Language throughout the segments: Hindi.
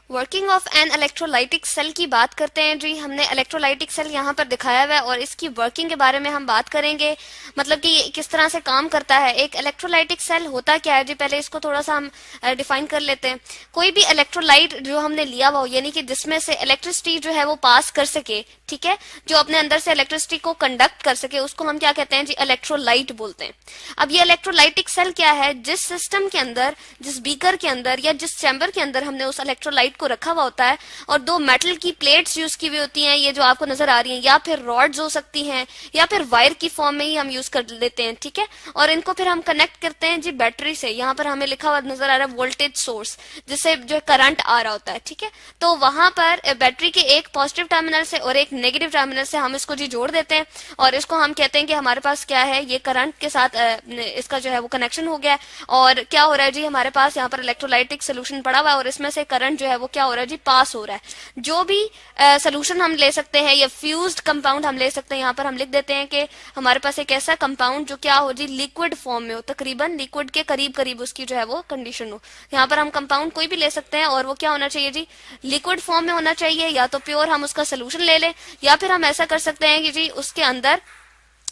Working of an electrolytic cell की बात करते हैं जी। हमने इलेक्ट्रोलाइटिक सेल यहाँ पर दिखाया हुआ है और इसकी वर्किंग के बारे में हम बात करेंगे, मतलब कि ये किस तरह से काम करता है। एक इलेक्ट्रोलाइटिक सेल होता क्या है जी, पहले इसको थोड़ा सा हम डिफाइन कर लेते हैं। कोई भी इलेक्ट्रोलाइट जो हमने लिया हुआ हो, यानी कि जिसमें से इलेक्ट्रिसिटी जो है वो पास कर सके, ठीक है, जो अपने अंदर से इलेक्ट्रिसिटी को कंडक्ट कर सके, उसको हम क्या कहते हैं जी, इलेक्ट्रोलाइट बोलते हैं। अब ये इलेक्ट्रोलाइटिक सेल क्या है, जिस सिस्टम के अंदर, जिस बीकर के अंदर या जिस चैम्बर के अंदर हमने उस इलेक्ट्रोलाइट को रखा हुआ होता है और दो मेटल की प्लेट्स यूज की हुई होती हैं, ये जो आपको नजर आ रही हैं, या फिर रॉड्स हो सकती हैं या फिर वायर की फॉर्म में ही हम यूज कर लेते हैं, ठीक है। और इनको फिर हम कनेक्ट करते हैं जी बैटरी से। यहाँ पर हमें लिखा हुआ नजर आ रहा है वोल्टेज सोर्स, जिससे जो करंट आ रहा होता है, ठीक है। तो वहां पर बैटरी के एक पॉजिटिव टर्मिनल से और एक नेगेटिव टर्मिनल से हम इसको जी जोड़ देते हैं और इसको हम कहते हैं कि हमारे पास क्या है, ये करंट के साथ इसका जो है वो कनेक्शन हो गया है। और क्या हो रहा है जी, हमारे पास यहाँ पर इलेक्ट्रोलाइटिक सोल्यूशन पड़ा हुआ है और इसमें से करंट जो है वो क्या हो रहा है जी, पास हो रहा है। जो भी सोल्यूशन हम ले सकते हैं या फ्यूज्ड कंपाउंड हम ले सकते हैं, यहाँ पर हम लिख देते हैं कि हमारे पास एक ऐसा कंपाउंड जो क्या हो जी, लिक्विड फॉर्म में हो, तकरीबन लिक्विड के करीब करीब उसकी जो है वो कंडीशन हो। यहाँ पर हम कंपाउंड कोई भी ले सकते हैं और वो क्या होना चाहिए जी, लिक्विड फॉर्म में होना चाहिए, या तो प्योर हम उसका सोल्यूशन ले लें, या फिर हम ऐसा कर सकते हैं कि जी उसके अंदर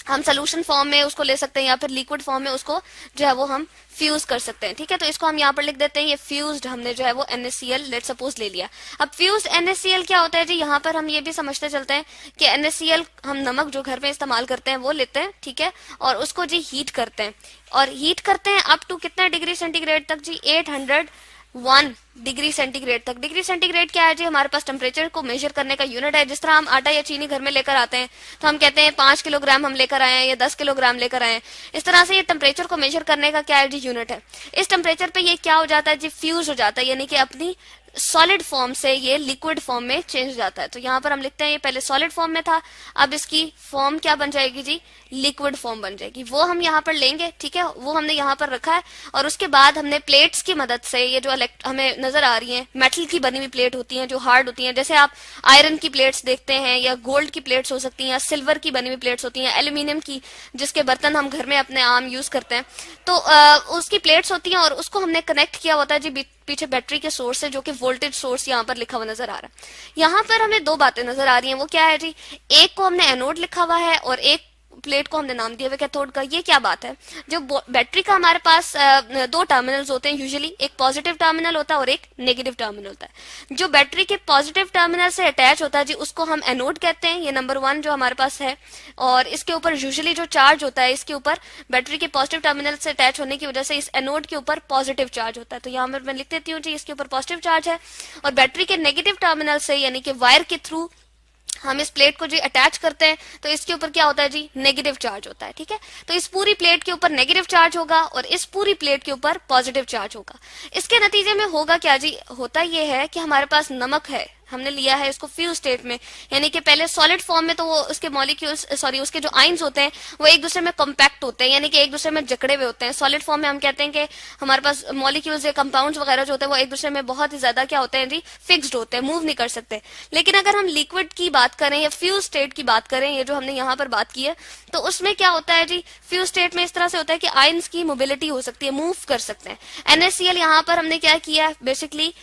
हम सोल्यूशन फॉर्म में उसको ले सकते हैं या फिर लिक्विड फॉर्म में उसको जो है वो हम फ्यूज कर सकते हैं, ठीक है। तो इसको हम यहाँ पर लिख देते हैं, ये फ्यूज्ड हमने जो है वो NaCl लेट सपोज ले लिया। अब फ्यूज्ड NaCl क्या होता है जी, यहाँ पर हम ये भी समझते चलते हैं कि NaCl हम नमक जो घर में इस्तेमाल करते हैं वो लेते हैं, ठीक है, और उसको जी हीट करते हैं। और हीट करते हैं अप टू कितना डिग्री सेंटीग्रेड तक जी, 801 डिग्री सेंटीग्रेड तक। डिग्री सेंटीग्रेड क्या है जी, हमारे पास टेम्परेचर को मेजर करने का यूनिट है। जिस तरह हम आटा या चीनी घर में लेकर आते हैं तो हम कहते हैं 5 किलोग्राम हम लेकर आए हैं या 10 किलोग्राम लेकर आए हैं, इस तरह से ये टेम्परेचर को मेजर करने का क्या है जी, यूनिट है। इस टेम्परेचर पे ये क्या हो जाता है जी, फ्यूज हो जाता है, यानी कि अपनी सॉलिड फॉर्म से ये लिक्विड फॉर्म में चेंज हो जाता है। तो यहाँ पर हम लिखते हैं ये पहले सॉलिड फॉर्म में था, अब इसकी फॉर्म क्या बन जाएगी जी, लिक्विड फॉर्म बन जाएगी। वो हम यहाँ पर लेंगे, ठीक है, वो हमने यहाँ पर रखा है। और उसके बाद हमने प्लेट्स की मदद से, ये जो हमें नजर आ रही है मेटल की बनी हुई प्लेट होती है जो हार्ड होती है, जैसे आप आयरन की प्लेट्स देखते हैं या गोल्ड की प्लेट्स हो सकती हैं या सिल्वर की बनी हुई प्लेट्स होती हैं, एल्यूमिनियम की जिसके बर्तन हम घर में अपने आम यूज करते हैं, तो उसकी प्लेट्स होती हैं और उसको हमने कनेक्ट किया होता है जी पीछे बैटरी के सोर्स से, जो कि वोल्टेज सोर्स यहाँ पर लिखा हुआ नजर आ रहा है। यहाँ पर हमें दो बातें नजर आ रही हैं, वो क्या है जी, एक को हमने एनोड लिखा हुआ है और एक प्लेट को हमने नाम दिया हुआ कैथोड का। ये क्या बात है, जो बैटरी का हमारे पास दो टर्मिनल्स होते हैं यूजुअली, एक पॉजिटिव टर्मिनल होता है और एक नेगेटिव टर्मिनल होता है। जो बैटरी के पॉजिटिव टर्मिनल से अटैच होता है जी, उसको हम एनोड कहते हैं, ये नंबर 1 जो हमारे पास है। और इसके ऊपर यूजुअली जो चार्ज होता है, इसके ऊपर बैटरी के पॉजिटिव टर्मिनल से अटैच होने की वजह से इस एनोड के ऊपर पॉजिटिव चार्ज होता है। तो यहाँ पर मैं लिख देती हूँ जी, इसके ऊपर पॉजिटिव चार्ज है। और बैटरी के नेगेटिव टर्मिनल से, यानी कि वायर के थ्रू हम इस प्लेट को जी अटैच करते हैं, तो इसके ऊपर क्या होता है जी, नेगेटिव चार्ज होता है, ठीक है। तो इस पूरी प्लेट के ऊपर नेगेटिव चार्ज होगा और इस पूरी प्लेट के ऊपर पॉजिटिव चार्ज होगा। इसके नतीजे में होगा क्या जी, होता ये है कि हमारे पास नमक है, हमने लिया है इसको फ्यूज स्टेट में, यानी कि पहले सॉलिड फॉर्म में तो वो उसके मॉलिक्यूल्स, सॉरी उसके जो आइंस होते हैं वो एक दूसरे में कॉम्पैक्ट होते हैं, यानी कि एक दूसरे में जकड़े हुए होते हैं। सॉलिड फॉर्म में हम कहते हैं कि हमारे पास मॉलिक्यूल्स या कंपाउंड्स वगैरह जो होते हैं वो एक दूसरे में बहुत ही ज्यादा क्या होते हैं जी, फिक्स्ड होते हैं, मूव नहीं कर सकते। लेकिन अगर हम लिक्विड की बात करें या फ्यूज स्टेट की बात करें, ये जो हमने यहाँ पर बात की है, तो उसमें क्या होता है जी, फ्यूज स्टेट में इस तरह से होता है कि आइंस की मोबिलिटी हो सकती है, मूव कर सकते हैं। NaCl यहाँ पर हमने क्या किया है, बेसिकली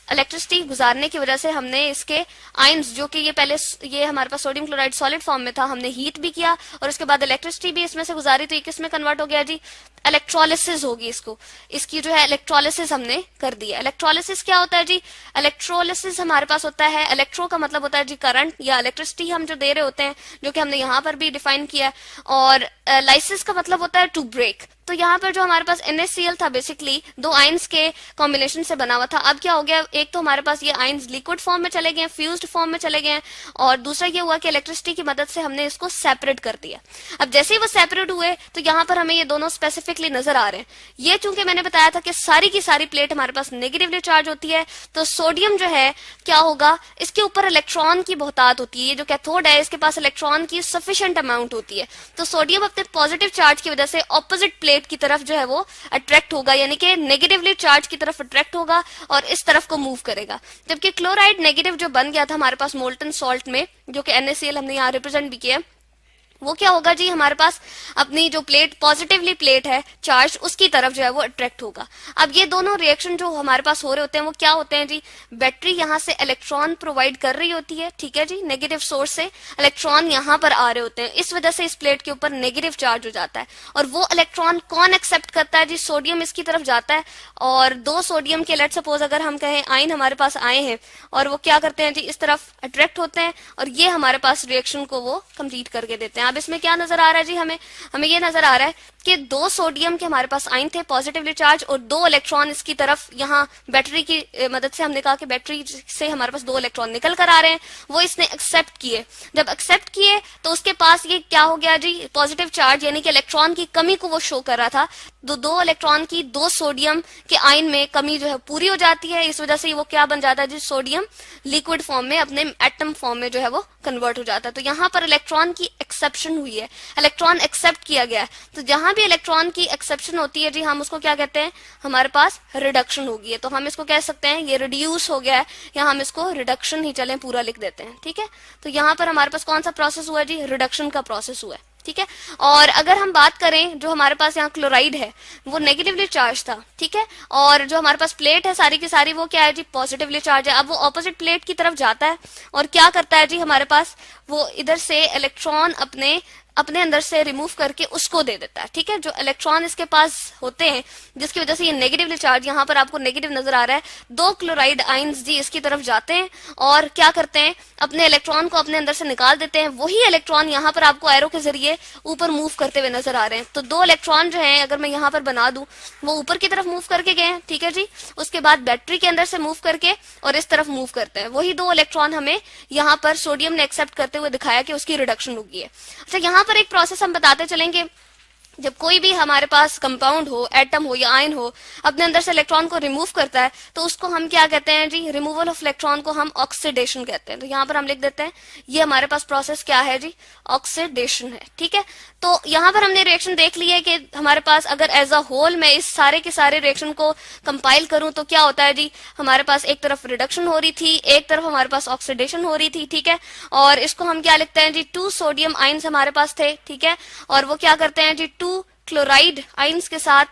इलेक्ट्रिसिटी गुजारने की वजह से हमने इसके आयंस, जो कि ये पहले ये हमारे पास सोडियम क्लोराइड सॉलिड फॉर्म में था, हमने हीट भी किया और उसके बाद इलेक्ट्रिसिटी भी इसमें से गुजारी, तो ये किस में कन्वर्ट हो गया जी, इलेक्ट्रोलिसिस होगी इसको, इसकी जो है इलेक्ट्रोलिसिस हमने कर दिया। इलेक्ट्रोलिसिस क्या होता है जी, इलेक्ट्रोलिसिस हमारे पास होता है, इलेक्ट्रो का मतलब होता है जी करंट या इलेक्ट्रिसिटी हम जो दे रहे होते हैं, जो कि हमने यहाँ पर भी डिफाइन किया, और लाइसिस का मतलब होता है टू ब्रेक। तो यहाँ पर जो हमारे पास NaCl था बेसिकली दो आइंस के कॉम्बिनेशन से बना हुआ था। अब क्या हो गया, एक तो हमारे पास ये आइंस लिक्विड फॉर्म में चले गए, फ्यूज्ड फॉर्म में चले गए, और दूसरा ये हुआ कि इलेक्ट्रिसिटी की मदद से हमने इसको सेपरेट कर दिया। अब जैसे ही वो सेपरेट हुए तो यहाँ पर हमें ये दोनों स्पेसिफिकली नजर आ रहे हैं। ये चूंकि मैंने बताया था कि सारी की सारी प्लेट हमारे पास नेगेटिवली चार्ज होती है, तो सोडियम जो है क्या होगा, इसके ऊपर इलेक्ट्रॉन की बहुतात होती है। ये जो कैथोड है इसके पास इलेक्ट्रॉन की सफिशिएंट अमाउंट होती है, तो सोडियम अपने पॉजिटिव चार्ज की वजह से ऑपोजिट प्लेट की तरफ जो है वो अट्रैक्ट होगा, यानी कि नेगेटिवली चार्ज की तरफ अट्रैक्ट होगा और इस तरफ को मूव करेगा। जबकि क्लोराइड नेगेटिव जो बन गया था हमारे पास मोल्टन सॉल्ट में, जो कि NaCl हमने यहाँ रिप्रेजेंट भी किया, वो क्या होगा जी, हमारे पास अपनी जो प्लेट पॉजिटिवली प्लेट है चार्ज, उसकी तरफ जो है वो अट्रैक्ट होगा। अब ये दोनों रिएक्शन जो हमारे पास हो रहे होते हैं वो क्या होते हैं जी, बैटरी यहाँ से इलेक्ट्रॉन प्रोवाइड कर रही होती है, ठीक है जी, नेगेटिव सोर्स से इलेक्ट्रॉन यहाँ पर आ रहे होते हैं, इस वजह से इस प्लेट के ऊपर नेगेटिव चार्ज हो जाता है। और वो इलेक्ट्रॉन कौन एक्सेप्ट करता है जी, सोडियम इसकी तरफ जाता है, और दो सोडियम के लेट सपोज अगर हम कहें आयन हमारे पास आए हैं और वो क्या करते हैं जी, इस तरफ अट्रैक्ट होते हैं और ये हमारे पास रिएक्शन को वो कंप्लीट करके देते हैं। अब इसमें क्या नजर आ रहा है जी, हमें हमें ये नजर आ रहा है कि दो सोडियम के हमारे पास आयन थे पॉजिटिवली चार्ज, और दो इलेक्ट्रॉन इसकी तरफ यहाँ बैटरी की मदद से, हमने कहा कि बैटरी से हमारे पास दो इलेक्ट्रॉन निकल कर आ रहे हैं, वो इसने एक्सेप्ट किए। जब एक्सेप्ट किए तो उसके पास ये क्या हो गया जी, पॉजिटिव चार्ज, यानी कि इलेक्ट्रॉन की कमी को वो शो कर रहा था। दो इलेक्ट्रॉन की दो सोडियम के आयन में कमी जो है पूरी हो जाती है, इस वजह से वो क्या बन जाता है जी, सोडियम लिक्विड फॉर्म में अपने एटम फॉर्म में जो है वो कन्वर्ट हो जाता है। तो यहाँ पर इलेक्ट्रॉन की एक्सेप्शन हुई है, इलेक्ट्रॉन एक्सेप्ट किया गया है। तो जहां भी इलेक्ट्रॉन की एक्सेप्शन होती है जी, हम उसको क्या कहते हैं, हमारे पास रिडक्शन होगी है। तो हम इसको कह सकते हैं ये रिड्यूस हो गया है, या हम इसको रिडक्शन ही चलें पूरा लिख देते हैं, ठीक है। तो यहाँ पर हमारे पास कौन सा प्रोसेस हुआ जी, रिडक्शन का प्रोसेस हुआ है, ठीक है। और अगर हम बात करें, जो हमारे पास यहाँ क्लोराइड है वो नेगेटिवली चार्ज था, ठीक है, और जो हमारे पास प्लेट है सारी की सारी वो क्या है जी, पॉजिटिवली चार्ज है। अब वो ऑपोजिट प्लेट की तरफ जाता है और क्या करता है जी, हमारे पास वो इधर से इलेक्ट्रॉन अपने अंदर से रिमूव करके उसको दे देता है, ठीक है। जो इलेक्ट्रॉन इसके पास होते हैं जिसकी वजह से ये नेगेटिवली चार्ज, यहाँ पर आपको नेगेटिव नजर आ रहा है, दो क्लोराइड आयंस जी इसकी तरफ जाते हैं और क्या करते हैं, अपने इलेक्ट्रॉन को अपने अंदर से निकाल देते हैं। वही इलेक्ट्रॉन यहाँ पर आपको एरो के जरिए ऊपर मूव करते हुए नजर आ रहे हैं। तो दो इलेक्ट्रॉन जो है, अगर मैं यहाँ पर बना दूं, वो ऊपर की तरफ मूव करके गए हैं, ठीक है जी। उसके बाद बैटरी के अंदर से मूव करके और इस तरफ मूव करते हैं। वही दो इलेक्ट्रॉन हमें यहाँ पर सोडियम ने एक्सेप्ट करते हुए दिखाया कि उसकी रिडक्शन होगी है। अच्छा, यहाँ पर एक प्रोसेस हम बताते चलेंगे। जब कोई भी हमारे पास कंपाउंड हो, एटम हो या आयन हो, अपने अंदर से इलेक्ट्रॉन को रिमूव करता है तो उसको हम क्या कहते हैं जी, रिमूवल ऑफ इलेक्ट्रॉन को हम ऑक्सीडेशन कहते हैं। तो यहाँ पर हम लिख देते हैं ये हमारे पास प्रोसेस क्या है जी, ऑक्सीडेशन है, ठीक है। तो यहाँ पर हमने रिएक्शन देख ली है कि हमारे पास अगर एज अ होल मैं इस सारे के सारे रिएक्शन को कंपाइल करूं तो क्या होता है जी, हमारे पास एक तरफ रिडक्शन हो रही थी, एक तरफ हमारे पास ऑक्सीडेशन हो रही थी, ठीक है। और इसको हम क्या लिखते हैं जी, टू सोडियम आयंस हमारे पास थे, ठीक है। और वो क्या करते हैं जी, टू क्लोराइड आयंस के साथ,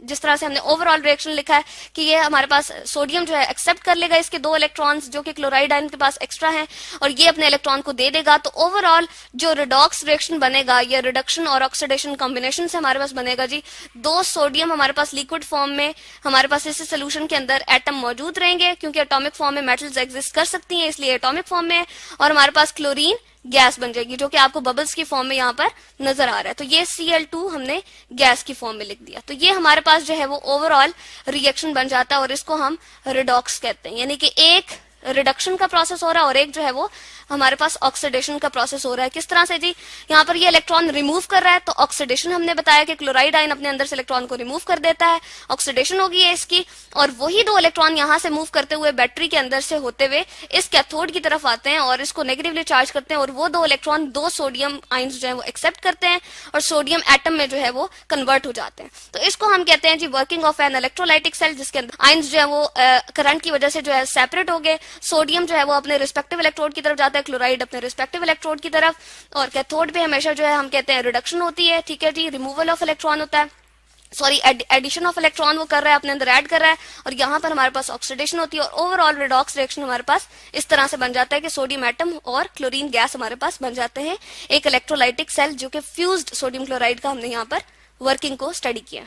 जिस तरह से हमने ओवरऑल रिएक्शन लिखा है कि ये हमारे पास सोडियम जो है एक्सेप्ट कर लेगा इसके दो इलेक्ट्रॉन्स जो कि क्लोराइड आयन के पास एक्स्ट्रा हैं, और ये अपने इलेक्ट्रॉन को दे देगा। तो ओवरऑल जो रिडॉक्स रिएक्शन बनेगा, ये रिडक्शन और ऑक्सीडेशन कॉम्बिनेशन से हमारे पास बनेगा जी, दो सोडियम हमारे पास लिक्विड फॉर्म में हमारे पास इस सोल्यूशन के अंदर एटम मौजूद रहेंगे, क्योंकि एटॉमिक फॉर्म में मेटल्स एग्जिस्ट कर सकती हैं, इसलिए एटॉमिक फॉर्म में है। और हमारे पास क्लोरीन गैस बन जाएगी जो कि आपको बबल्स की फॉर्म में यहाँ पर नजर आ रहा है। तो ये Cl2 हमने गैस की फॉर्म में लिख दिया। तो ये हमारे पास जो है वो ओवरऑल रिएक्शन बन जाता है और इसको हम रिडॉक्स कहते हैं। यानी कि एक रिडक्शन का प्रोसेस हो रहा है और एक जो है वो हमारे पास ऑक्सीडेशन का प्रोसेस हो रहा है। किस तरह से जी, यहाँ पर ये इलेक्ट्रॉन रिमूव कर रहा है तो ऑक्सीडेशन हमने बताया कि क्लोराइड आयन अपने अंदर से इलेक्ट्रॉन को रिमूव कर देता है, ऑक्सीडेशन होगी है इसकी। और वही दो इलेक्ट्रॉन यहाँ से मूव करते हुए बैटरी के अंदर से होते हुए इस कैथोड की तरफ आते हैं और इसको नेगेटिवली चार्ज करते हैं, और वो दो इलेक्ट्रॉन दो सोडियम आयंस जो है वो एक्सेप्ट करते हैं और सोडियम एटम में जो है वो कन्वर्ट हो जाते हैं। तो इसको हम कहते हैं जी working of an electrolytic cell, जिसके अंदर आयंस जो है वो करंट की वजह से जो है सेपरेट हो गए। सोडियम जो है वो अपने रिस्पेक्टिव इलेक्ट्रोड की तरफ जाता है, क्लोराइड अपने रिस्पेक्टिव इलेक्ट्रोड की तरफ। और कैथोड पे हमेशा जो है हम कहते हैं रिडक्शन होती है, ठीक है जी, रिमूवल ऑफ इलेक्ट्रॉन होता है, सॉरी एडिशन ऑफ इलेक्ट्रॉन वो कर रहा है, अपने अंदर ऐड कर रहा है। और यहाँ पर हमारे पास ऑक्सीडेशन होती है और ओवरऑल रिडॉक्स रिएक्शन हमारे पास इस तरह से बन जाता है कि सोडियम एटम और क्लोरीन गैस हमारे पास बन जाते हैं एक इलेक्ट्रोलाइटिक सेल, जो कि फ्यूज्ड सोडियम क्लोराइड का हमने यहाँ पर वर्किंग को स्टडी किया।